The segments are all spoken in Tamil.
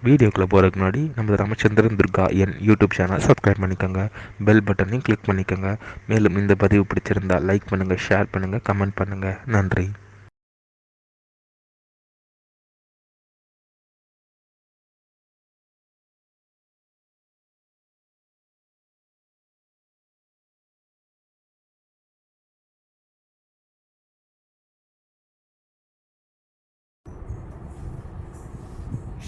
வீடியோக்குள்ளே போகிறதுக்கு முன்னாடி நம்ம ராமச்சந்திரன் துர்கா என் யூடியூப் சேனல் சப்ஸ்கிரைப் பண்ணிக்கோங்க, பெல் பட்டனையும் கிளிக் பண்ணிக்கோங்க. மேலும் இந்த பதிவு பிடிச்சிருந்தால் லைக் பண்ணுங்கள், ஷேர் பண்ணுங்கள், கமெண்ட் பண்ணுங்கள். நன்றி.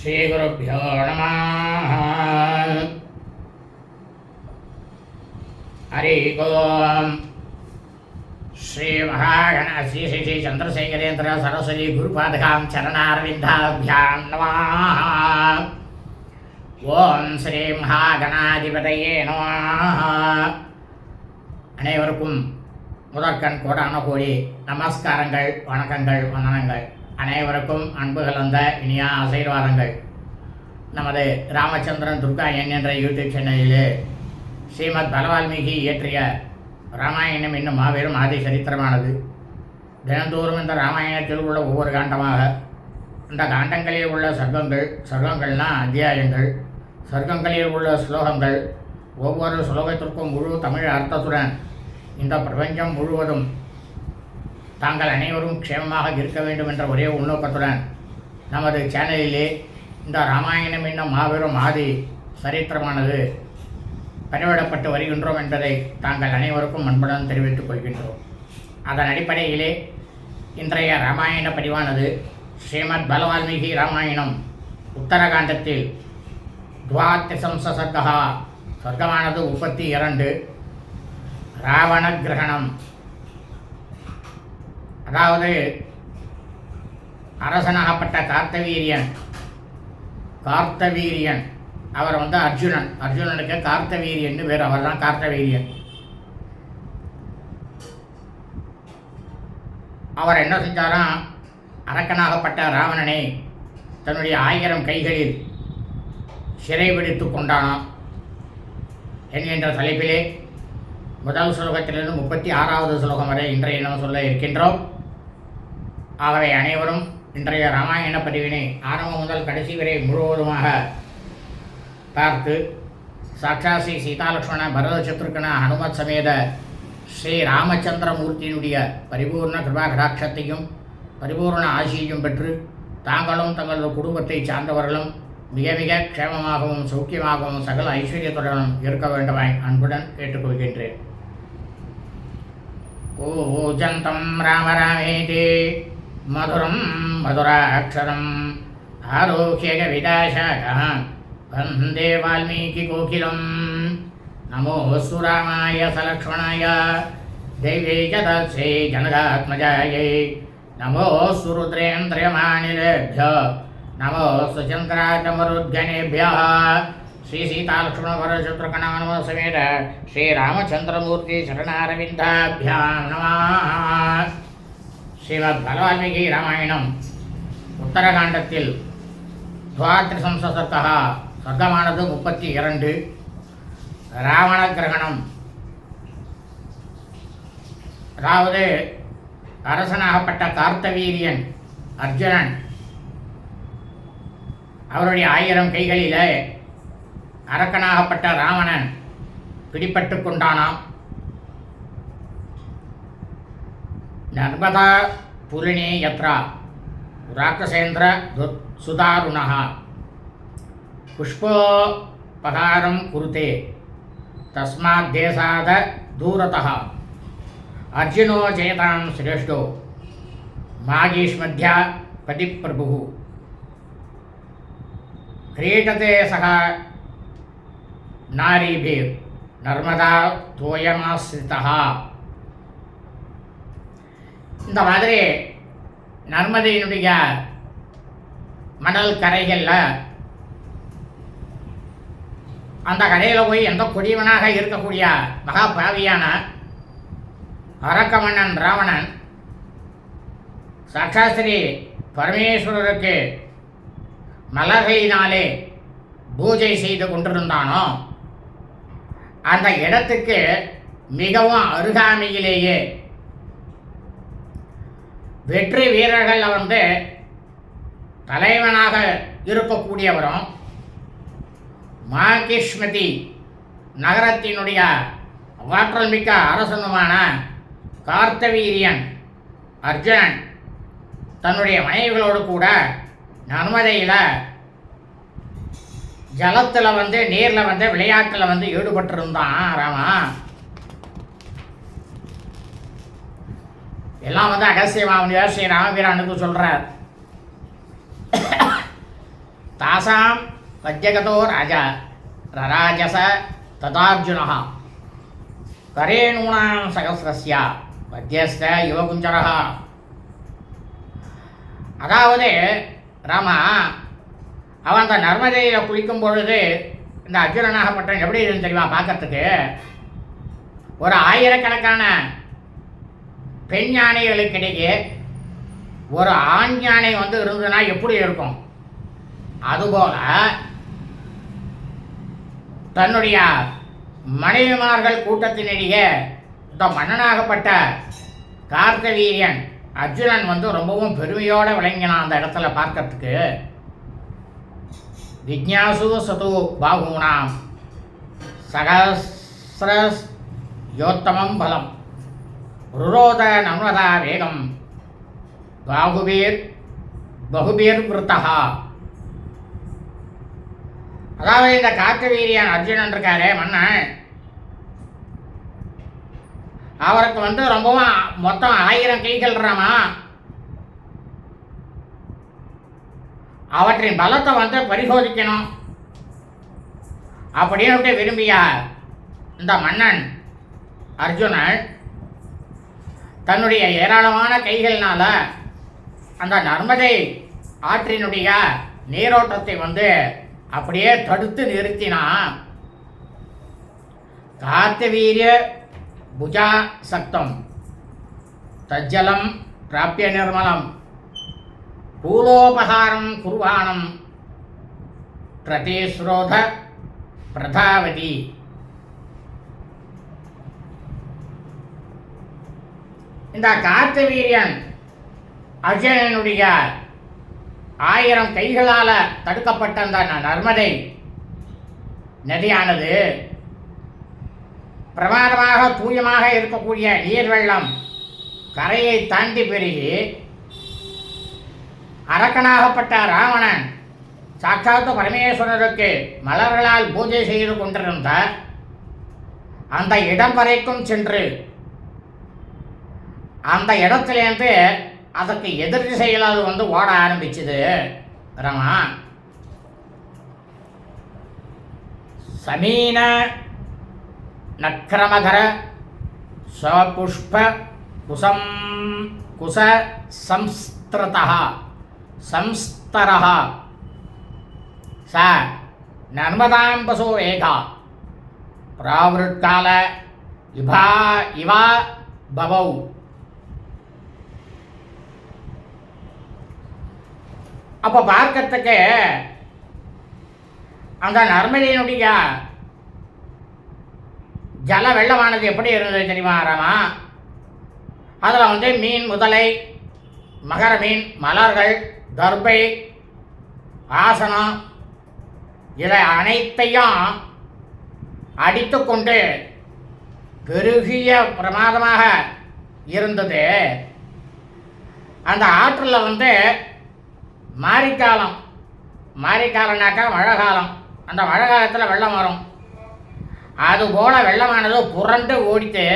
श्रीगुरुभ्यो नमः। हरि ओम। श्री श्री चंद्रशेखरेन्द्र सरस्वती गुरुपादकां चरणारविन्दाभ्यां नमः। ओम श्री महागणाधिपतये नमः। அனைவருக்கும் முதற்கண் கோடான கோடி நமஸ்காரங்கள், வணக்கங்கள், வந்தனங்கள். அனைவருக்கும் அன்பு கலந்த இனிய ஆசீர்வாதங்கள். நமது ராமச்சந்திரன் துர்கா என் என்ற யூடியூப் சேனலிலே ஸ்ரீமத் பலவால்மீகி இயற்றிய ராமாயணம் என்னும் மாபெரும் ஆதி சரித்திரமானது தினந்தோறும் இந்த ராமாயணத்தில் உள்ள ஒவ்வொரு காண்டமாக, இந்த காண்டங்களில் உள்ள சர்க்கங்கள்னால் அத்தியாயங்கள், சர்க்கங்களில் உள்ள ஸ்லோகங்கள், ஒவ்வொரு ஸ்லோகத்திற்கும் முழு தமிழ் அர்த்தத்துடன் இந்த பிரபஞ்சம் முழுவதும் தாங்கள் அனைவரும் க்ஷேமமாக இருக்க வேண்டும் என்ற ஒரே உள்நோக்கத்துடன் நமது சேனலிலே இந்த ராமாயணம் என்னும் மாபெரும் ஆதி சரித்திரமானது பதிவிடப்பட்டு வருகின்றோம் என்பதை தாங்கள் அனைவருக்கும் அன்புடன் தெரிவித்துக் கொள்கின்றோம். அதன் அடிப்படையிலே இன்றைய ராமாயண பதிவானது ஸ்ரீமத் பலவால்மீகி ராமாயணம் உத்தரகாண்டத்தில் துவாத்ரிசம்ச சர்க்கா, சர்க்கமானது 32, ராவண கிரகணம். அதாவது அரசனாகப்பட்ட கார்த்தவீரியன் அவர் அர்ஜுனனுக்கு கார்த்தவீரியன் பேர். அவர் தான் கார்த்தவீரியன். அவர் என்ன செஞ்சாராம், அரக்கனாகப்பட்ட ராவணனை தன்னுடைய 1000 கைகளில் சிறைபிடித்து கொண்டானாம் என்கின்ற தலைப்பிலே முதல் ஸ்லோகத்திலிருந்து 36வது ஸ்லோகம் வரை இன்றைய நாம் சொல்ல இருக்கின்றோம். ஆகவே அனைவரும் இன்றைய ராமாயண பதிவினை ஆரம்பம் முதல் கடைசி வரை முழுவதுமாக பார்த்து சாட்சாத் ஸ்ரீ சீதாலக்ஷ்மண பரத சத்ருகன ஹனுமத் சமேத ஸ்ரீ ராமச்சந்திரமூர்த்தியினுடைய பரிபூர்ண கிருபா கடாட்சத்தையும் பரிபூர்ண ஆசியையும் பெற்று தாங்களும் தங்களது குடும்பத்தை சார்ந்தவர்களும் மிக மிக க்ஷேமமாகவும் சௌக்கியமாகவும் சகல ஐஸ்வர்யத்துடனும் இருக்க வேண்டுமாய் அன்புடன் கேட்டுக்கொள்கின்றேன். கூஜந்தம் ராம ராமேதி மதுரம் மதுராட்சரம் ஆரோக்கிய விதாசாக வந்தே வால்மீகி கோகிலம். நமோஸ்து ராமாய சலக்ஷ்மணாய தேவே ஜதத்சே ஜனகாத்மஜாயை. நமோஸ்து ருத்ரேந்திரியமானிலேभ्यो நமோஸ்து சந்திராச்சமருத்கணேभ्यः. श्री सीतालक्ष्मण वरशत्रुघ्न हनुमत समेत श्री रामचंद्रमूर्ति शरणारविंदाभ्यां नमः. श्रीमद् बलवाल्मीकि रामायणम उत्तरकांडத்தில் துவாத்ரிசம்ச சர்க்கா, சர்க்கமானது 32, ராவண கிரகணம். அதாவது அரசனாகப்பட்ட கார்த்தவீரியன் அர்ஜுனன் அவருடைய 1000 கைகளிலே அரக்கனாகப்பட்ட ராவணன் பிடிபட்டு கொண்டானாம். நர்மதா புலினே யத்ரா ராட்சசேந்திர சுதாருணः புஷ்போபகாரம் குருதே தஸ்மாத் தேசாத தூரதः அர்ஜுனோ ஜெயதாம் சிரேஷ்டோ மாகீஷ்மத்யா பதிப்பிரபுः கிரீடதே சக நாரீபீர் நர்மதா தோயமாஸ்ரிதா. இந்த மாதிரி நர்மதையினுடைய மணல் கரைகளில் அந்த கரையில் போய் எந்த கொடியவனாக இருக்கக்கூடிய மகா பாவியான அரக்கமன்னன் ராவணன் சாட்சாஸ்திரி பரமேஸ்வரருக்கு மலர்களினாலே பூஜை செய்து கொண்டிருந்தானோ அந்த இடத்துக்கு மிகவும் அருகாமையிலேயே வெற்றி வீரர்கள் தலைவனாக இருக்கக்கூடியவரும் மாகிஷ்மதி நகரத்தினுடைய ஆற்றல் மிக்க அரசனுமான கார்த்தவீரியன் அர்ஜுனன் தன்னுடைய மனைவிகளோடு கூட நர்மதையில் ஜலத்தில் நீரில் விளையாட்டில் ஈடுபட்டிருந்தான் ராமா. எல்லாம் அகசியமாவனியா ஸ்ரீ ராமபிரானுக்கு சொல்கிறார். தாசாம் பத்யகதோ ராஜா ரராஜச ததார்ஜுனா கரேணூனாம் சகசிரஸ்யா பத்யஸ்த யுவகுஞ்சரா. அதாவது ராமா, அவன் அந்த நர்மதையில் குளிக்கும் பொழுது இந்த அர்ஜுனனாகப்பட்டவன் எப்படி இருக்குன்னு தெரியுமா பார்க்கறதுக்கு? ஒரு ஆயிரக்கணக்கான பெண் யானைகளுக்கிடையே ஒரு ஆண் யானை இருந்ததுன்னா எப்படி இருக்கும்? அதுபோல தன்னுடைய மனைவிமார்கள் கூட்டத்தினிடையே இந்த மன்னனாகப்பட்ட கார்த்தவீரியன் அர்ஜுனன் ரொம்பவும் பெருமையோடு விளங்கினான் அந்த இடத்துல பார்க்கறதுக்கு. விஜ்ஞாசு சது பாகூனாம் சகஸ்ர யோத்தமம் பலம் ருரோத நம்ரதா வேகம் பாகுபீர் பகுபீர் விருத்தா. அதாவது இந்த கார்த்தவீரியன் அர்ஜுனன் இருக்காரே மன்னன், அவருக்கு ரொம்பவும் மொத்தம் 1000 கைகள் ராமா. அவற்றின் பலத்தை பரிசோதிக்கணும் அப்படின்னு விரும்பியார் இந்த மன்னன் அர்ஜுனன் தன்னுடைய ஏராளமான கைகளினால அந்த நர்மதை ஆற்றினுடைய நீரோட்டத்தை அப்படியே தடுத்து நிறுத்தினான். கார்த்தவீரிய புஜா சக்தம் தஜ்ஜலம் பிராப்பிய நிர்மலம் பூலோபகாரம் குர்வாணம் பிரதேஸ்ரோத பிரதாவதி. இந்த கார்த்தவீரியன் அர்ஜுனனுடைய 1000 கைகளால் தடுக்கப்பட்ட அந்த நர்மதை நதியானது பிரமாதமாக தூயமாக இருக்கக்கூடிய நீர்வெள்ளம் கரையை தாண்டி பெருகி அரக்கனாகப்பட்ட ராவணன் சாட்சாத்து பரமேஸ்வரருக்கு மலர்களால் பூஜை செய்து கொண்டிருந்த அந்த இடம் வரைக்கும் சென்று அந்த இடத்துலேருந்து அதற்கு எதிர் திசையில் அது ஓட ஆரம்பிச்சுது ரமா. சமீன நக்ரமகர சபுஷ்ப குசம் குச சம்ஸ்தரः ச நர்மதாம் பசோ ஏகா பிராவிருட்கால இவா பவௌ. அப்போ பார்க்கறதுக்கு அந்த நர்மதையினுடைய ஜல வெள்ளமானது எப்படி இருந்தது தெரியுமா ராமா? அதில் மீன் முதலை மகர மீன் மலர்கள் தர்பை ஆசனம் இதை அனைத்தையும் அடித்து கொண்டு பெருகிய பிரமாதமாக இருந்தது. அந்த ஆற்றில் மாரிக்காலம்னாக்கா மழை காலம். அந்த மழை காலத்தில் வெள்ளம் வரும். அதுபோல் வெள்ளமானது புரண்டு ஓடித்து.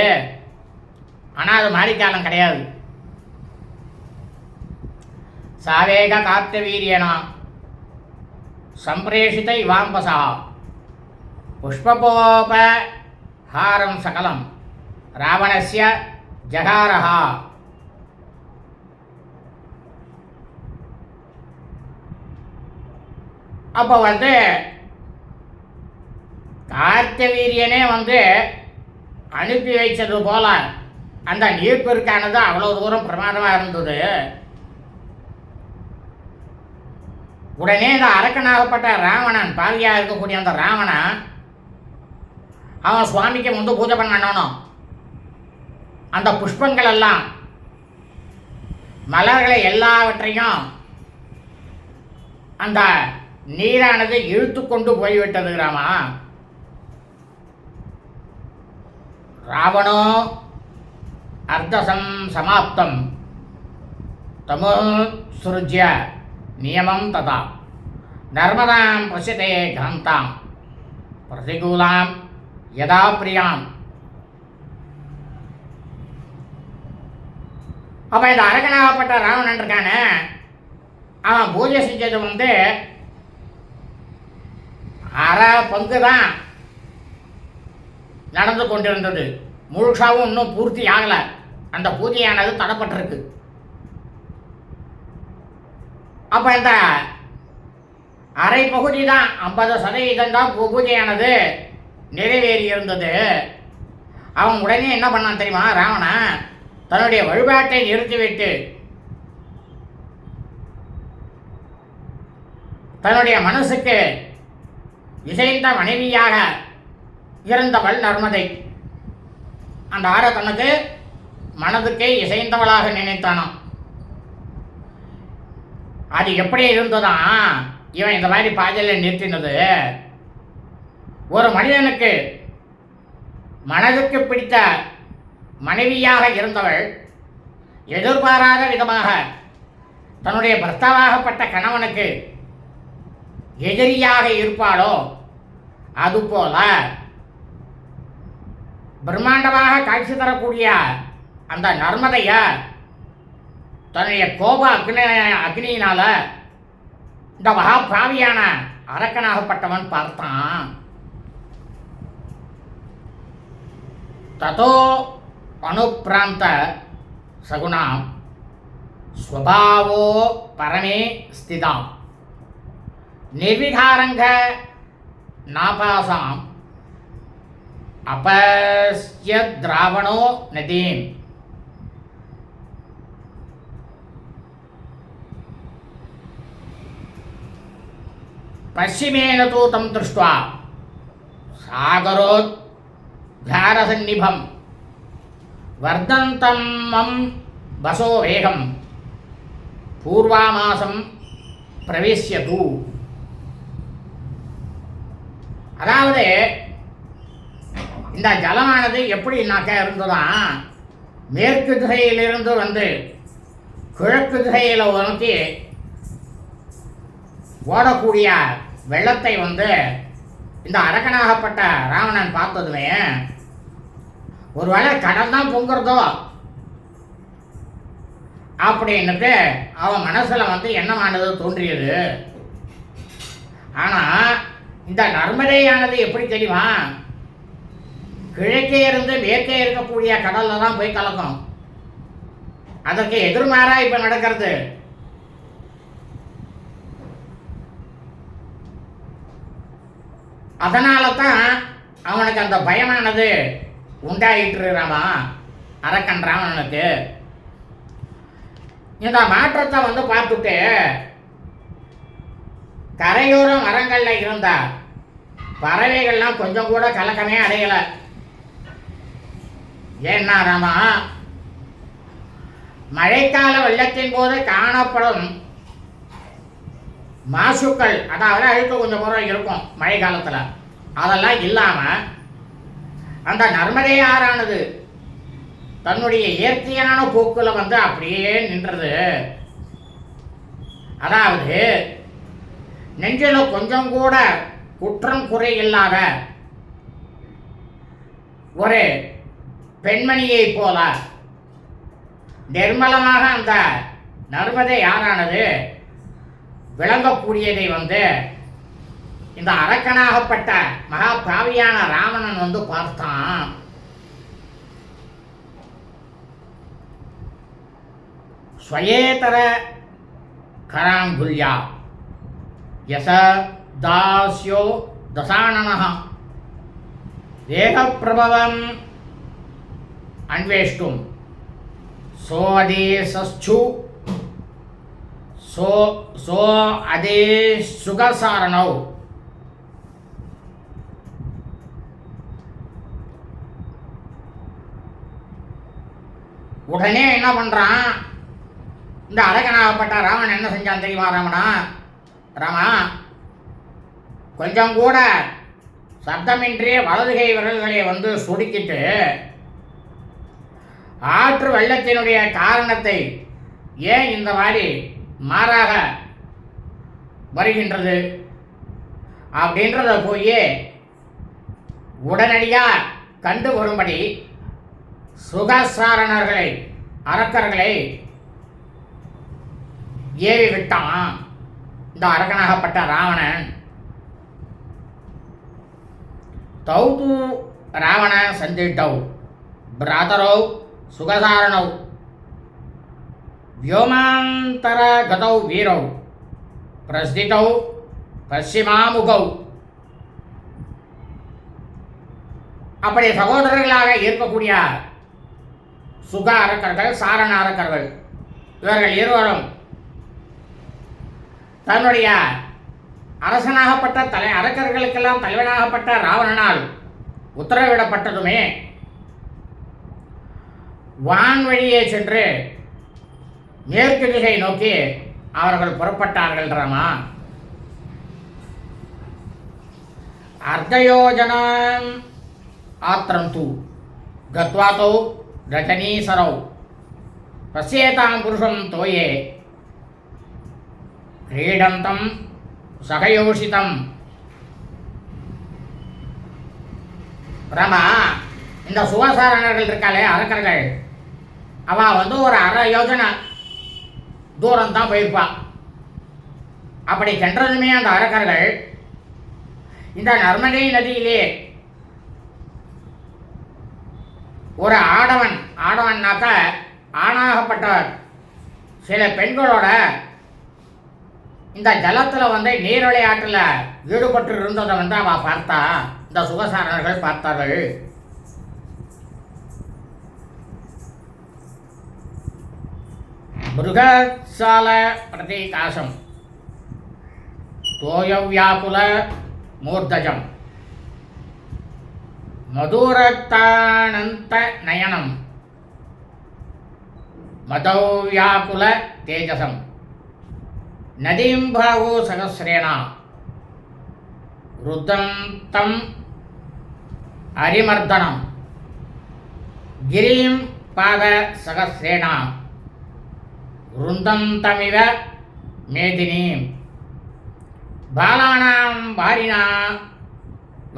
ஆனால் அது மாரிக்காலம் கிடையாது. சாவேக கார்த்தவீரியனா சம்பிரேஷித இவாம்பசா புஷ்பபோபஹாரம் சகலம் ராவணஸ்ய ஜகாரஹா. அப்போ கார்த்தவீரியனே அனுப்பி வைச்சது போல அந்த நீர்ப்பெருக்கானது அவ்வளோ தூரம் பிரமாதமாக இருந்தது. உடனே இந்த அரக்கனாகப்பட்ட ராவணன் பாவியாக இருக்கக்கூடிய அந்த ராவணன் அவன் சுவாமிக்கு பூஜை பண்ணணும். அந்த புஷ்பங்கள் எல்லாம் மலர்களை எல்லாவற்றையும் அந்த நீரானது இழுத்து கொண்டு போய்விட்டது ராமா. ராவணோ அர்த்தசம் சமாப்தம் தமோ சுருஜ்ய நியமம் ததா நர்மதாம் பசியதே காந்தாம் பிரதிகூலாம் யதா பிரியாம். அப்போ இந்த அரக்கனாகப்பட்ட ராவணன் இருக்கானே, அவன் பூஜை செஞ்சது அரை பங்கு தான் நடந்து கொண்டிருந்தது. முழுசாவும் இன்னும் பூர்த்தி ஆகலை. அந்த பூஜையானது தடப்பட்டிருக்கு. அப்போ இந்த அரை பகுதி தான் 50% தான் பூஜையானது நிறைவேறி இருந்தது. அவன் உடனே என்ன பண்ணான் தெரியுமா? ராவணன் தன்னுடைய வழிபாட்டை நிறுத்திவிட்டு தன்னுடைய மனசுக்கு இசைந்த மனைவியாக இருந்தவள் நர்மதை, அந்த ஆற தனக்கு மனதுக்கே இசைந்தவளாக நினைத்தானாம். அது எப்படி இருந்ததான் இவன் இந்த மாதிரி பாதையில் நிறுத்தினது? ஒரு மனிதனுக்கு மனதுக்கு பிடித்த மனைவியாக இருந்தவள் எதிர்பாராத விதமாக தன்னுடைய பர்த்தாவாகப்பட்ட கணவனுக்கு எதிரியாக இருப்பாளோ அதுபோல பிரம்மாண்டமாக காட்சி தரக்கூடிய அந்த நர்மதைய தன்னுடைய கோப அக்னியினால இந்த மகாபாவியான அரக்கனாகப்பட்டவன் பார்த்தான். ததோ அனுப்பிராந்த சகுணாம் ஸ்வபாவோ பரமே ஸ்திதாம் நிர்விகாரங்க நாபாசாம் அபஸ்ய திராவணோ நதீம். பश्चिमेन तु तं दृष्ट्वा सागरोद्गारसन्निभं वर्धन्तं मम वसो वेगं पूर्वामासं प्रवेश्यतु. அதாவது இந்த ஜலமானது எப்படின்னாக்க இருந்ததான், மேற்கு திசையிலிருந்து கிழக்கு திசையில் நோக்கி ஓடக்கூடிய வெள்ளத்தை இந்த அரக்கனாகப்பட்ட ராவணன் பார்த்ததுமே, ஒருவேளை கடல் தான் பொங்குறதோ அப்படின்னுட்டு அவன் மனசுல என்னமானது தோன்றியது. ஆனா இந்த நர்மதையானது எப்படி தெரியுமா? கிழக்கே இருந்து மேற்கே இருக்கக்கூடிய கடல்ல தான் போய் கலக்கும். அதற்கு எதிர்மாறா இப்ப நடக்கிறது. அதனால தான் அவனுக்கு அந்த பயமானது உண்டாயிட்டு ராமா, அரக்கன் ராவணனுக்கு. இந்த மாற்றத்தை பார்த்துட்டு கரையோர மரங்கள்ல இருந்த பறவைகள்லாம் கொஞ்சம் கூட கலக்கமே அடையல. ஏன்னா ராமா, மழைக்கால வெள்ளத்தின் போது காணப்படும் மாசுக்கள், அதாவது அழுக்கு கொஞ்சம் முறை இருக்கும் மழை காலத்தில், அதெல்லாம் இல்லாமல் அந்த நர்மதை ஆறானது தன்னுடைய இயற்கையான போக்கில் அப்படியே நின்றது. அதாவது நெஞ்சில் கொஞ்சம் கூட குற்றம் குறை இல்லாத ஒரு பெண்மணியை போல நிர்மலமாக அந்த நர்மதை ஆறானது விளங்கக்கூடியதை இந்த அரக்கனாகப்பட்ட மகா பாவியான ராவணன் பார்த்தான். ஸ்வயேதர கராங்குல்யா யச தாஸ்யோ தசானனஹ தேகப்பிரபவம் அன்வேஷ்டும் சோதேசு சோ அதே சுகசாரணவ். உடனே என்ன பண்றான் இந்த அரக்கனாகப்பட்ட ராமன்? என்ன செஞ்சான் தெரியுமா? ராமா, கொஞ்சம் கூட சப்தமின்றி வலதுகை விரல்களை வந்து சுடுக்கிட்டு ஆற்று வெள்ளத்தினுடைய காரணத்தை ஏன் இந்த மாதிரி மாறாக வருகின்றது அப்படின்றத போய் உடனடியாக கண்டு வரும்படி சுகசாரணர்களை அரக்கர்களை ஏவி விட்டான் இந்த அரக்கனாகப்பட்ட ராவணன். தௌ தூ ராவண சந்திட்டௌ பிராதரௌ சுகசாரணௌ व्योमांतर गतौ वीरौ प्रस्थितौ பশ্চিமாமுகௌ. அப்படி சகோதரர்களாக இருக்கக்கூடிய சுக அரக்கர்கள், சாரண அரக்கர்கள், இவர்கள் இருவரும் தன்னுடைய அரசனாகப்பட்ட அரக்கர்களுக்கெல்லாம் தலைவனாகப்பட்ட ராவணனால் உத்தரவிடப்பட்டதுமே வான்வழியே சென்று மேற்கு திசை நோக்கி அவர்கள் புறப்பட்டார்கள். ராமா அர்த்தயோஜனம் ஆத்ரந்து கத்வாதோ ரஜனீசரௌ பசியேதாம் புருஷம் தோயே கிரீடந்தம் சகயோஷிதம். ராமா, இந்த சுகசாரணர்கள் இருக்காளே அரக்கர்கள், அவள் வந்து ஒரு அரை யோஜனை தூரம் தான் போயிருப்பாள். அப்படி சென்றதுமே அந்த அரக்கர்கள் இந்த நர்மதை நதியிலே ஒரு ஆடவன்னாக்க ஆணாகப்பட்டவர் சில பெண்களோட இந்த ஜலத்தில் வந்து நீர்விளையாட்டில் ஈடுபட்டு இருந்ததை வந்து அவள் பார்த்தா, இந்த சுகசாரணர்கள் பார்த்தார்கள். மிருகசால பிரதீகாசம் தோயவ்யாக்குல மூர்தஜம் மதுரத்தானந்த நயனம் மதவ்யாக்குல தேஜசம் நதீம் பாகோ சகசிரேணா ருத்தம் தம் அரிமர்தனம் கிரீம் பாத சகசிரேணா ருந்தம் தமிவ மேதினீம் பாலானாம் வாரினா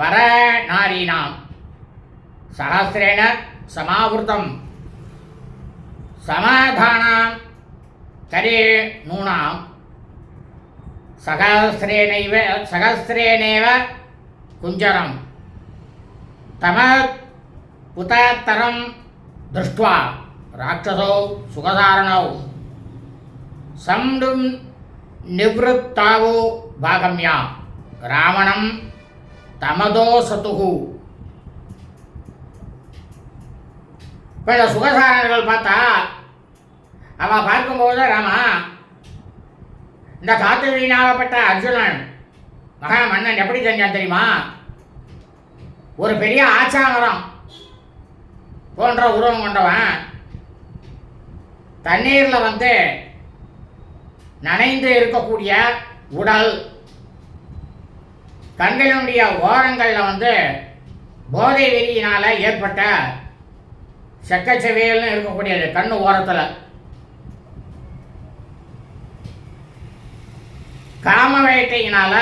வர நாரீனாம் சஹஸ்ரேண சமாவிருத்தம் சமாதானாம் கரே நூனாம் சகஸ்ரேணேவ குஞ்சரம் தமத் உதத்தரம் திருஷ்ட்வா ராட்சசோ சுகதாரணௌ சம்டும் நிவృత్తాவோ பாகம்யா ராவணம் தமதோ சதுகு. இப்போ இந்த சுகசாரணர்கள் பார்த்தா அவள் பார்க்கும்போது ராமா, இந்த காத்து வீணாகப்பட்ட அர்ஜுனன் மகா மன்னன் எப்படி செஞ்சான் தெரியுமா? ஒரு பெரிய ஆச்சாமரம் போன்ற உருவம் கொண்டவன் தண்ணீரில் வந்து நனைந்து இருக்கக்கூடிய உடல், கண்களுடைய ஓரங்களில் வந்து போதை வெறியினால் ஏற்பட்ட செக்கச்செவியல்னு இருக்கக்கூடியது கண்ணு ஓரத்தில். காம வேட்டையினால்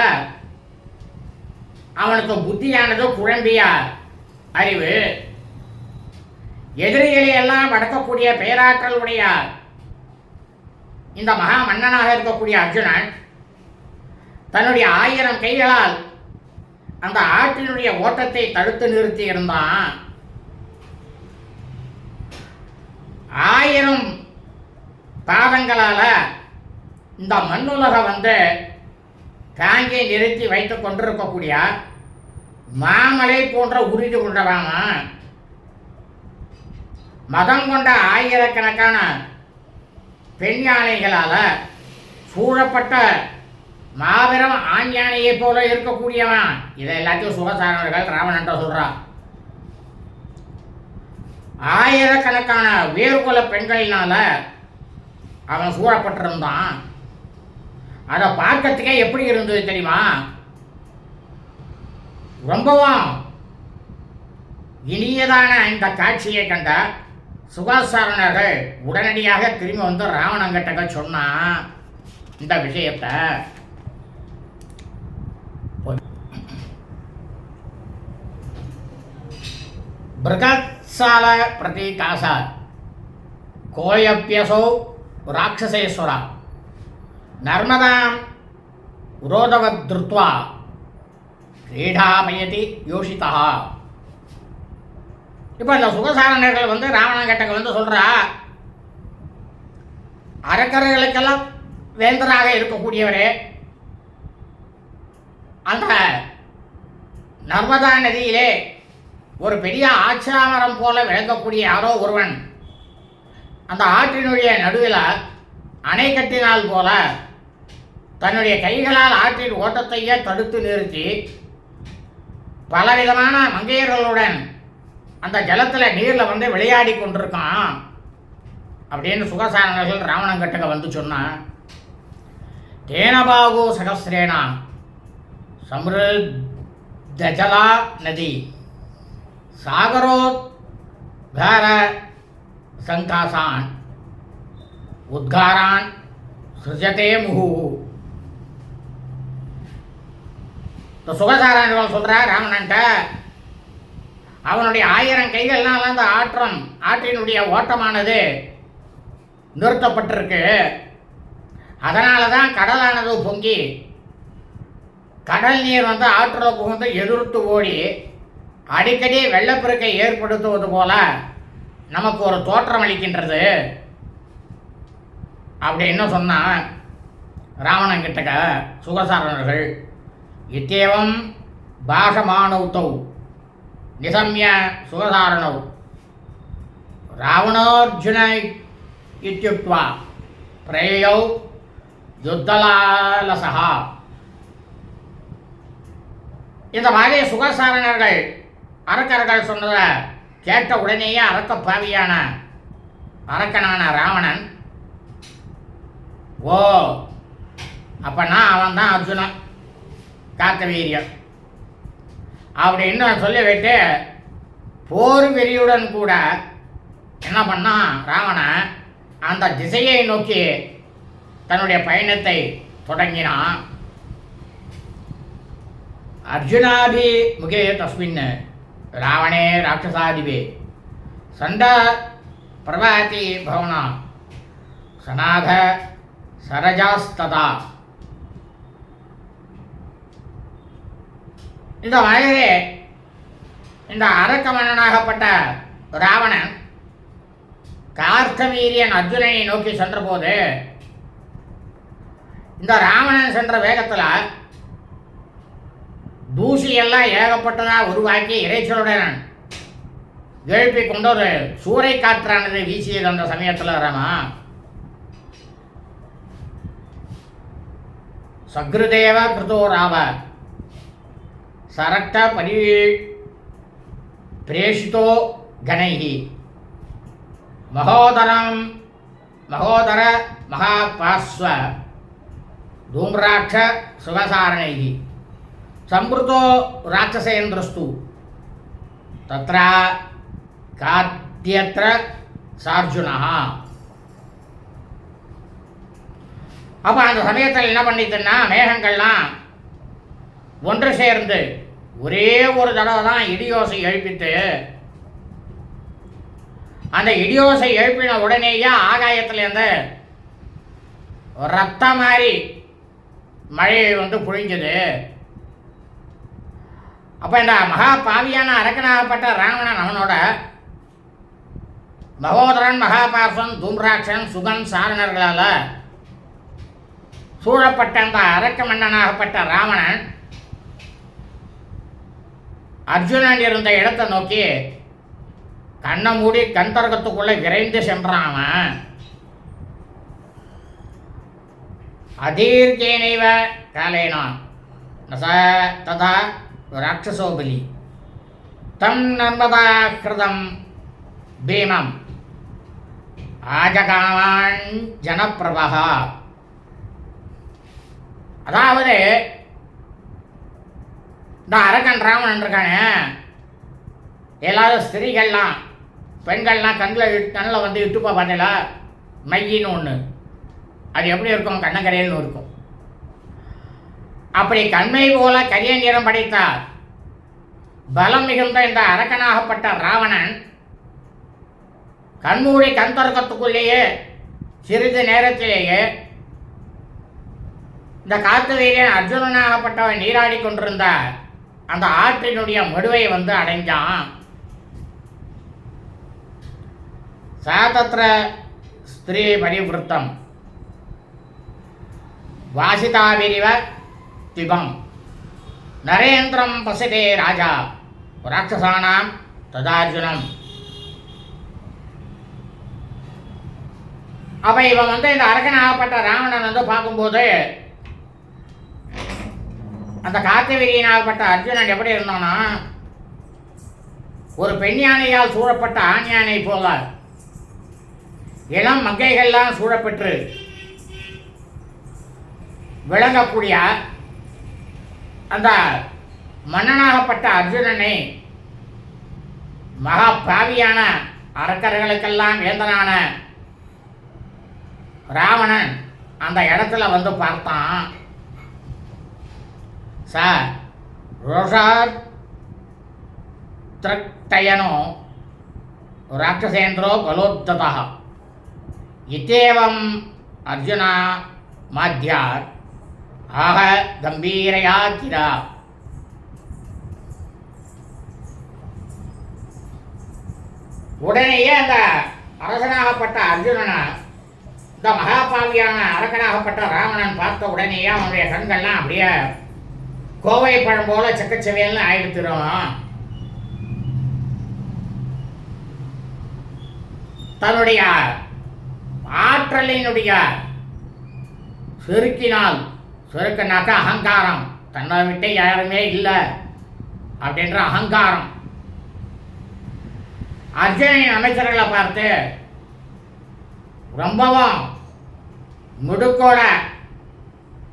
அவனுக்கு புத்தியானது குழம்பிய அறிவு, எதிரிகளை எல்லாம் அடக்கக்கூடிய பேராற்றலுடைய இந்த மகா மன்னனாக இருக்கக்கூடிய அர்ஜுனன் தன்னுடைய 1000 கைகளால் அந்த ஆற்றினுடைய ஓட்டத்தை தடுத்து நிறுத்தி இருந்தான். 1000 பாதங்களால் இந்த மண்ணுலகம் வந்து தாங்கி நிறுத்தி வைத்துக் கொண்டிருக்கக்கூடிய மாமலை போன்ற உறுதி கொண்டவான மதம் கொண்ட ஆயிரக்கணக்கான பெண் யானைகளால் சூழப்பட்ட மாபெரும் ஆண் யானையை போல இருக்கக்கூடியவன். இதை எல்லாத்தையும் சுகசாரணர்கள் ராவணன் சொல்றான். ஆயிரக்கணக்கான வேறுகுல பெண்களினால அவன் சூழப்பட்டிருந்தான். அதை பார்க்கறதுக்கே எப்படி இருந்தது தெரியுமா? ரொம்பவும் இனியதான இந்த காட்சியை கண்ட சுகாசாரணர்கள் உடனடியாக திரும்பி வந்து ராவணங்கிட்ட சொன்னா இந்த விஷயத்த. பிருகத்சால பிரதீகாச கோயப்பியசோ ராட்சசேஸ்வரா நர்மதாம் ரோதவத் திருத்வா கிரீடாமயதி யோஷிதா. இப்போ இந்த சுகசாரணர்கள் வந்து ராவணங்கிட்ட வந்து சொல்கிறா, அரக்கர்களுக்கெல்லாம் வேந்தராக இருக்கக்கூடியவரே, அந்த நர்மதா நதியிலே ஒரு பெரிய ஆச்சாமரம் போல விளங்கக்கூடிய யாரோ ஒருவன் அந்த ஆற்றினுடைய நடுவில் அணை கட்டினால் போல தன்னுடைய கைகளால் ஆற்றின் ஓட்டத்தையே தடுத்து நிறுத்தி பலவிதமான மங்கையர்களுடன் அந்த ஜலத்தில் நீரில் வந்து விளையாடி கொண்டிருக்கான் அப்படின்னு சுகசாரணர்கள் ராவணங்கிட்ட வந்து சொன்னான். தேனபாகு சகசிரேனா சம்ருத்தஜலா நதி சாகரோத்கார சங்காசான் உத்காரான் சிருஜதே முகு. சுகசாரணர்கள் சொல்ற ராவணன்ட்ட, அவனுடைய 1000 கைகள்னால அந்த ஆற்றினுடைய ஓட்டமானது நிறுத்தப்பட்டிருக்கு. அதனால தான் கடலானது பொங்கி கடல் நீர் வந்து ஆற்றில் புகுந்து எதிர்த்து ஓடி அடிக்கடி வெள்ளப்பெருக்கை ஏற்படுத்துவது போல நமக்கு ஒரு தோற்றம் அளிக்கின்றது அப்படின்னு சொன்னான் ராவணங்கிட்ட சுகசாரணர்கள். இத்தேவம் பாஷமானௌத்தௌ நிசம்ய சுகசாரணௌ ராவணோர்ஜுன இத்யுக்த்வா பிரேயௌ யுத்தலாலசா. இந்த மாதிரி சுகசாரணர்கள் அரக்கர்கள் சொன்னதை கேட்ட உடனேயே அரக்க பாவியான அரக்கனான ராவணன், ஓ அப்பனா அவன் தான் அர்ஜுனன் கார்த்தவீரியன் அப்படின்னு சொல்லிவிட்டு போர் வெறியுடன் கூட என்ன பண்ணான் ராவணன் அந்த திசையை நோக்கி தன்னுடைய பயணத்தை தொடங்கினான். அர்ஜுனாபி முகே தஸ்மின் ராவணே ராட்சசாதிபே சண்ட பிரபாதி பவனா சநாத சரஜாஸ்ததா. இந்த வயதே இந்த அரக்கமன்னனாகப்பட்ட ராவணன் கார்த்தவீரியன் அர்ஜுனனை நோக்கி சென்றபோது இந்த ராவணன் சென்ற வேகத்தில் தூசியெல்லாம் ஏகப்பட்டதாக உருவாக்கி இறைச்சலுடன் எழுப்பி கொண்டு ஒரு சூறை காற்றானது வீசியது. அந்த சமயத்தில் ராமா சக்ருதேவ கிருதோ ராவ சரக்த பிரேஷிதோ கணைஹி மகோதர மகாபாஸ்வ தூம்ராட்ச சுகசாரணைஹி சம்பிருதோ ராட்சசேந்திரஸ்து தத்ர காத்யத்ர சார்ஜுனா. அப்போ அந்த சமயத்தில் என்ன பண்ணிட்டுன்னா மேகங்கள்லாம் ஒன்று சேர்ந்து ஒரே ஒரு தடவை தான் இடியோசை எழுப்பிட்டு அந்த இடியோசை எழுப்பின உடனேயே ஆகாயத்திலேருந்து ரத்த மாதிரி மழை வந்து பொழிஞ்சது. அப்போ இந்த மகா பாவியான அரக்கனாகப்பட்ட ராவணன் அவனோட மகோதரன் மகாபாசன் தூம்ராட்சன் சுகன் சாரணர்களால் சூழப்பட்ட அந்த அரக்க மன்னனாகப்பட்ட ராவணன் அர்ஜுனன் இருந்த இடத்தை நோக்கி கண்ணை மூடி கந்தர்கத்துக்குள்ளே விரைந்து சென்றான். அவன் அதீர்கேனைவ காலேனா ததா ராட்சசோபலி தம் நர்மதாகிருதம் பீமம் ஆஜகாமான் ஜனப்பிரபா. அதாவது இந்த அரக்கன் ராவணன் இருக்கானே, எல்லாரும் ஸ்திரீகள்லாம் பெண்கள்லாம் கண்ணில் வந்து இட்டுப்பா பார்த்தீங்களா, மையின்னு ஒன்று, அது எப்படி இருக்கும், கண்ணக்கரையல்னு இருக்கும். அப்படி கண்மை போல கரிய நிறம் படைத்தார் பலம் மிகுந்த இந்த அரக்கனாகப்பட்ட ராவணன் கண்மூடி கண் தர்க்கத்துக்குள்ளேயே சிறிது நேரத்திலேயே இந்த கார்த்திகேயன் அர்ஜுனனாகப்பட்டவன் நீராடி கொண்டிருந்த அந்த ஆற்றினுடைய மடுவை வந்து அடைஞ்சான். சாதத்ர ஸ்திரீ பரிவிருத்தம் வாசிதாவிரிவ திபம் நரேந்திரம் பசிதே ராஜா ராட்சசானாம் ததார்ஜுனம். அப்ப இவன் வந்து இந்த அரக்கனாகப்பட்ட ராவணன் வந்து பார்க்கும்போது அந்த கார்த்திவீரியனாகப்பட்ட அர்ஜுனன் எப்படி இருந்தானா, ஒரு பெண் யானையால் சூழப்பட்ட ஆண் யானை போல இளம் மங்கைகள்லாம் சூழப்பெற்று விளங்கக்கூடிய அந்த மன்னனாகப்பட்ட அர்ஜுனனை மகா பாவியான அரக்கர்களுக்கெல்லாம் வேந்தனான ராவணன் அந்த இடத்துல வந்து பார்த்தான். சார் ரோஷாத் திரக்தயனோ ராட்சசேந்திரோ பலோத்ததா இத்தேவம் அர்ஜுனா மாத்யார் ஆக கம்பீரையா கிரா. உடனேயே அந்த அரசனாகப்பட்ட அர்ஜுனனை இந்த மகாபாவியான அரக்கனாகப்பட்ட ராவணன் பார்த்த உடனேயே அவனுடைய கண்கள்லாம் அப்படியே கோவை பழம் போல செக்கச்செவியல்னு ஆயிடுத்துரும். தன்னுடைய ஆற்றலினுடைய செருக்கினால், செருக்குனாக்க அகங்காரம், தன்னை விட்டு யாருமே இல்லை அப்படின்ற அகங்காரம், அர்ஜுனனின் அமைச்சர்களை பார்த்து ரொம்பவும் முடுக்கோட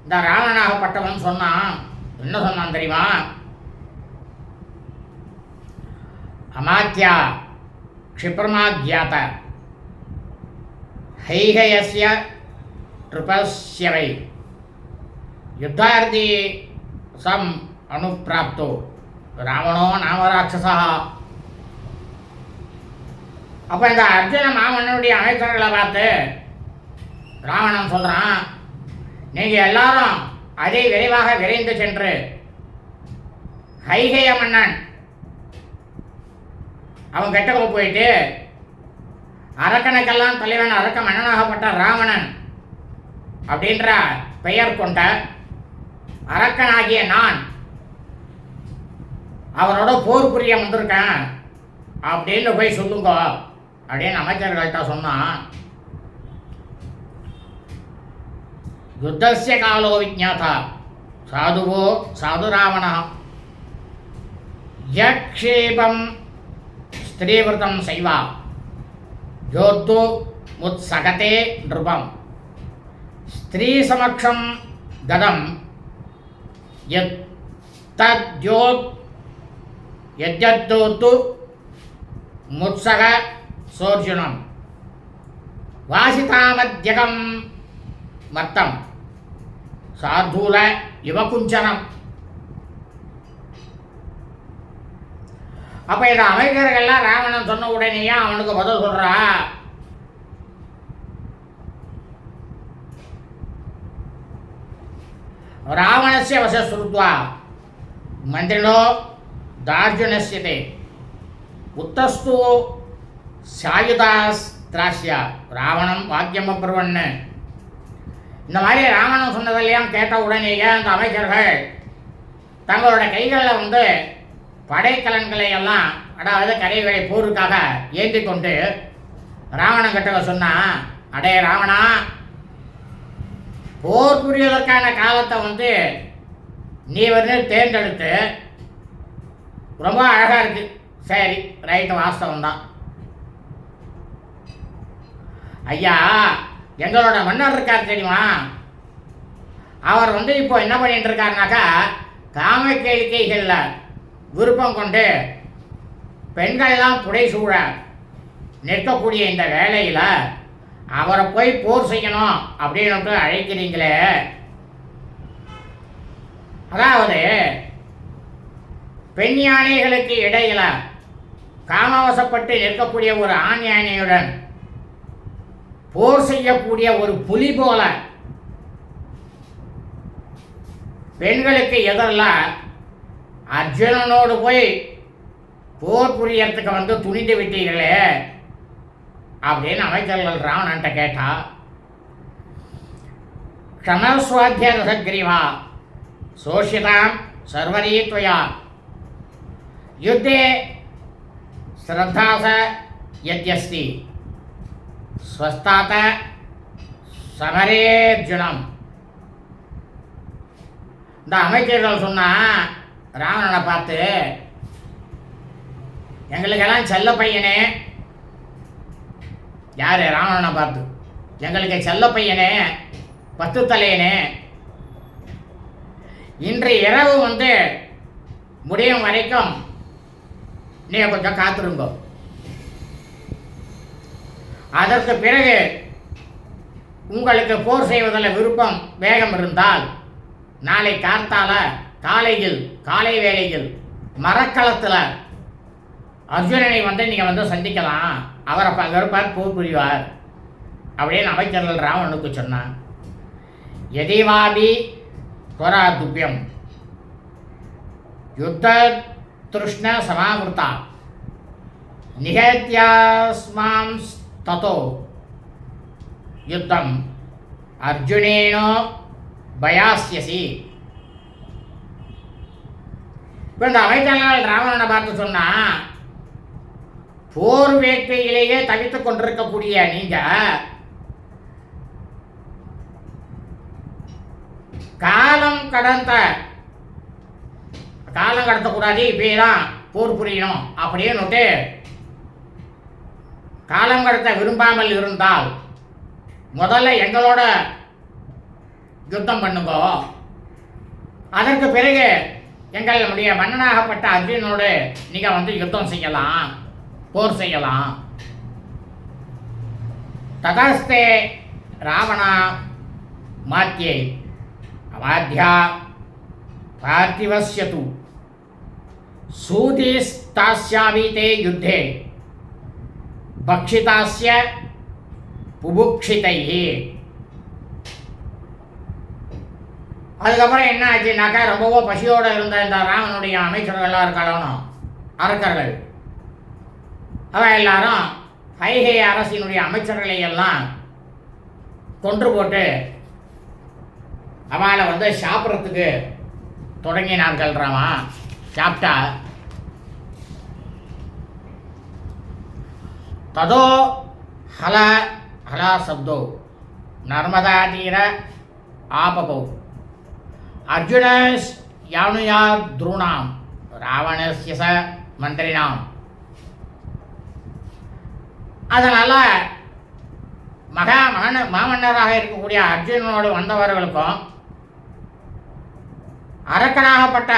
இந்த ராவணனாகப்பட்டவன் சொன்னான். என்ன சொன்னான் தெரியுமா? அமாத்யா க்ஷிப்ரமாக்யாத ஹைஹயஸ்ய ட்ருபஸ்யவை யுத்தார்த்தி சம் அனுப்பிராப்தோ ராவணோ நாமராட்சசா. அப்போ இந்த அர்ஜுன மாமன்னனுடைய அமைச்சர்களை பார்த்து ராவணன் சொல்கிறான், நீங்கள் எல்லாரும் அதை விரைவாக விரைந்து சென்று ஹைஹய மன்னன் அவன் கெட்டவ போயிட்டு அரக்கனுக்கெல்லாம் தலைவன் அரக்க மன்னனாகப்பட்ட ராவணன் அப்படின்ற பெயர் கொண்ட அரக்கனாகிய நான் அவரோட போர் புரிய வந்திருக்கேன் அப்படின்னு போய் சொல்லுங்க அப்படின்னு அமைச்சர்கள்ட்ட சொன்னான். யுத்தஸ்ய காலோ விஜ்ஞாதா சாதுவோ சாதுராவணா யக்ஷேபம் ஸ்திரீவிரதம் சைவா யோத்து முத்சகதே நிருபம் ஸ்திரீ சமக்ஷம் கதம் யத்யோத் யத்யோத்து முத்சக சோர்ஜுனம் வாசிதாமத்யகம் மத்தம் சார்தூல யுவகுஞ்சனம். அப்ப இந்த அமைச்சர்கள்லாம் ராவணன் சொன்ன உடனேயே அவனுக்கு பதில் சொல்றா, ராவணஸ்ய வசஸ்ருத்வா மந்திரினோ தார்ஜுனஸ்யதே உத்தஸ்து சாயுதாஸ்திராஸ்ய ராவணம் வாக்கியம் அப்ரவன்னு. இந்த மாதிரி ராவணன் சொன்னதெல்லாம் கேட்ட உடனேயே அந்த அமைச்சர்கள் தங்களோட கைகளில் வந்து படைக்கலன்களை எல்லாம், அதாவது கரைகளை போருக்காக ஏந்தி கொண்டு ராவணன் கிட்ட சொன்னா, அடே ராவணா, போர் புரிவதற்கான காலத்தை வந்து நீ வந்து தேர்ந்தெடுத்து ரொம்ப அழகாக இருக்கு, சரி ரைட்டு, வாஸ்தவம் தான். ஐயா, எங்களோட மன்னர் இருக்கார் தெரியுமா, அவர் வந்து இப்போ என்ன பண்ணிட்டு இருக்காருனாக்கா காம கேளிக்கைகளில் விருப்பம் கொண்டு பெண்கள்லாம் புடைசூழ நிற்கக்கூடிய இந்த வேலையில் அவரை போய் போர் செய்யணும் அப்படின்னு அழைக்கிறீங்களே. அதாவது பெண் யானைகளுக்கு இடையில காமவசப்பட்டு நிற்கக்கூடிய ஒரு ஆண் யானையுடன் போர் செய்யக்கூடிய ஒரு புலி போல பெண்களுக்கு எதிரில் அர்ஜுனனோடு போய் போர் புரியறதுக்கு துணிந்து விட்டீர்களே அப்படின்னு அமைச்சர்கள் ராவணன்ட்ட கேட்டா, க்ஷமஸ்வாத்திய ரசக்ரீவா சோஷிதாம் சர்வரீத்வயா யுத்தே ஸ்ரத்தாச யத்யஸ்தி ஸ்வஸ்தாத சமரேர்ஜுனம். இந்த அமைச்சர்கள் சொன்னா ராவணனை பார்த்து, எங்களுக்கெல்லாம் செல்ல பையனே, யாரு ராவணனை பார்த்து, எங்களுக்கு செல்ல பையனே, 10 தலையனே, இன்று இரவு முடியும் வரைக்கும் நீங்க கொஞ்சம் காத்திருங்க. அதற்கு பிறகு உங்களுக்கு போர் செய்வதில் விருப்பம் வேகம் இருந்தால் நாளை கார்த்தால காலை வேளையில் மரக்களத்தில் அர்ஜுனனை நீங்க சந்திக்கலாம். அவரை வெறுப்பார், போர் புரிவார் அப்படின்னு அமைச்சர்கள் ராவணனுக்கு சொன்னான். எதிவாபி துவரா துப்பியம் யுத்த திருஷ்ண சமாவிருத்தா நிகத்யாஸ்மாம் ததோ யுத்தம் அர்ஜுனேனோ பயாஸ்யசி. இப்போ இந்த அமைச்சர்கள் ராவணனை பார்த்து சொன்னா, போர் வேட்கையிலேயே தவித்துக் கொண்டிருக்கக்கூடிய நீங்க காலம் கடத்தக்கூடாது, இப்பதான் போர் புரியணும் அப்படின்னு காலம் கடத்த விரும்பாமல் இருந்தால் முதல்ல எங்களோட யுத்தம் பண்ணுங்க. அதற்கு பிறகு எங்களுடைய மன்னனாகப்பட்ட அர்ஜுனோடு நீங்க யுத்தம் செய்யலாம், போர் செய்யலாம். ததாஸ்தே ராவணா மாத்தியே அவாத்யா பார்த்திவஸ்யது சூதிஸ்தாஸ்யாமி தே யுத்தே பக்ஷிதாஸ்ய புபுக்ஷிதைஹி. அதுக்கப்புறம் என்ன ஆச்சுனாக்கா, ரொம்பவோ பசியோடு இருந்த இந்த ராமனுடைய அமைச்சர்கள் இருக்கலாம், அரக்கர்கள், அவன் எல்லாரும் கைகை அரசினுடைய அமைச்சர்களை எல்லாம் கொன்று போட்டு அவளை சாப்பிட்றதுக்கு தொடங்கினார்கள். ராமா சாப்பிட்டா ததோ ஹலா சப்தோ நர்மதா தீர ஆபபோ அர்ஜுன யானுயா த்ருணாம் ராவணஸ்ய ச மந்திரினாம். அதனால மாமன்னராக இருக்கக்கூடிய அர்ஜுனனோடு வந்தவர்களுக்கும் அரக்கனாகப்பட்ட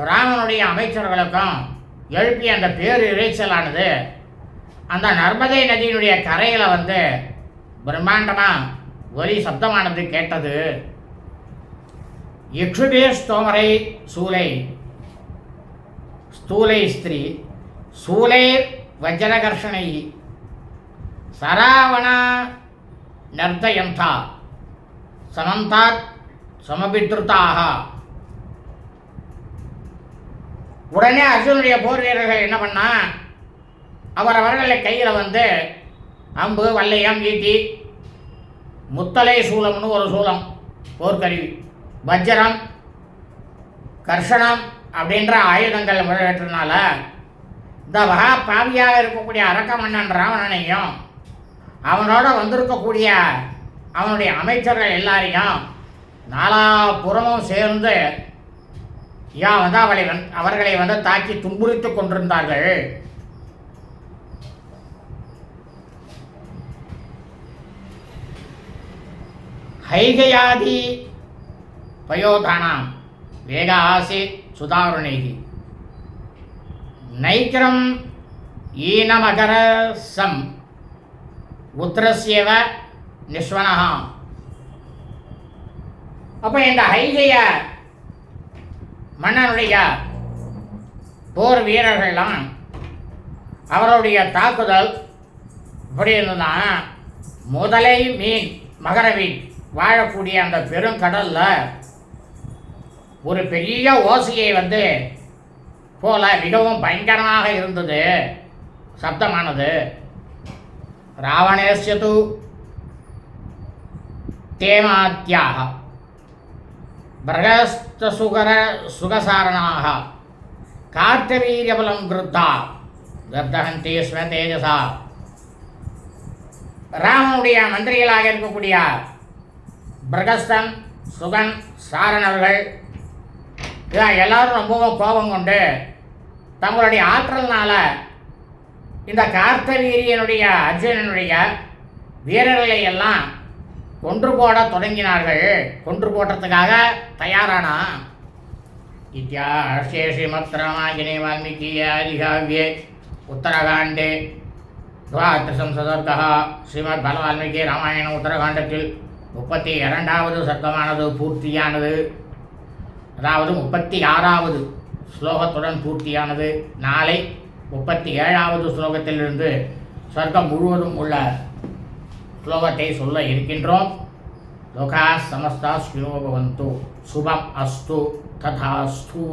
ராமனுடைய அமைச்சர்களுக்கும் எழுப்பிய அந்த பேர் இறைச்சலானது அந்த நர்மதை நதியினுடைய கரையில் பிரம்மாண்டமாக ஒலி சப்தமானது கேட்டது. இக்ஷுதேஷ் தோமரை சூலை ஸ்தூலை ஸ்திரீ சூலை வஜ்ரகர்ஷணை சராவண நர்தயந்தா சமந்தாத் சமபித்ருதாக. உடனே அர்ஜுனுடைய போர் வீரர்கள் என்ன பண்ணா, அவரவர்களை கையில் அம்பு வல்லையம் ஈட்டி முத்தலை சூலம்னு ஒரு சூலம் போர்க்கருவி, வஜ்ரம் கர்ஷணம் அப்படின்ற ஆயுதங்கள் முறையேற்றனால இந்த மகா பாவியாக இருக்கக்கூடிய அரக்க மன்னன் ராவணனையும் அவனோட வந்திருக்கக்கூடிய அவனுடைய அமைச்சர்கள் எல்லாரையும் நாலாபுறமும் சேர்ந்து அவர்களை தாக்கி துன்புறுத்தி கொண்டிருந்தார்கள். ஹைகயாதி பயோதானாம் வேக ஆசீத் சுதாருணைகி நைக்கிரம் ஈனமகர சம் உத்திரஸ்யவ நிஸ்வனஹா. அப்போ இந்த ஐகைய மன்னனுடைய போர் வீரர்கள்லாம் அவருடைய தாக்குதல் இப்படி இருந்ததுன்னா, முதலை மீன் மகர மீன் வாழக்கூடிய அந்த பெருங்கடல்ல ஒரு பெரிய ஓசையை போல மிகவும் பயங்கரமாக இருந்தது சப்தமானது. ராவணேஸ்யது தேமாத்யாக பிரகஸ்தசுகர சுகசாரணாக கார்த்தவீரியபலம் கிருத்தா கர்தஹந்தி ஸ்வ தேஜசா. ராமனுடைய மந்திரிகளாக இருக்கக்கூடிய பிரகஸ்தன், சுகன், சாரணர்கள் எல்லாரும் ரொம்பவும் கோபம் கொண்டு தங்களுடைய ஆற்றல்னால இந்த கார்த்தவீரியனுடைய அர்ஜுனனுடைய வீரர்களை எல்லாம் கொன்று போட தொடங்கினார்கள். கொன்று போடுறதுக்காக தயாரானா. இத்தியார்ஷே ஸ்ரீமத் ராமாயணே வால்மீகிய ஆதிகாவ்யே உத்தரகாண்டே துவாத்ரிசம் சதர்கா. ஸ்ரீமத் பல வால்மீகி ராமாயண உத்தரகாண்டத்தில் 32வது சர்க்கமானது பூர்த்தியானது. அதாவது 36வது ஸ்லோகத்துடன் பூர்த்தியானது. நாளை 37வது ஸ்லோகத்திலிருந்து சொர்க்கம் முழுவதும் உள்ள ஸ்லோகத்தை சொல்ல இருக்கின்றோம். லோகா சமஸ்தா ஸ்வினோ பவந்து. சுபம் அஸ்து ததாஸ்து.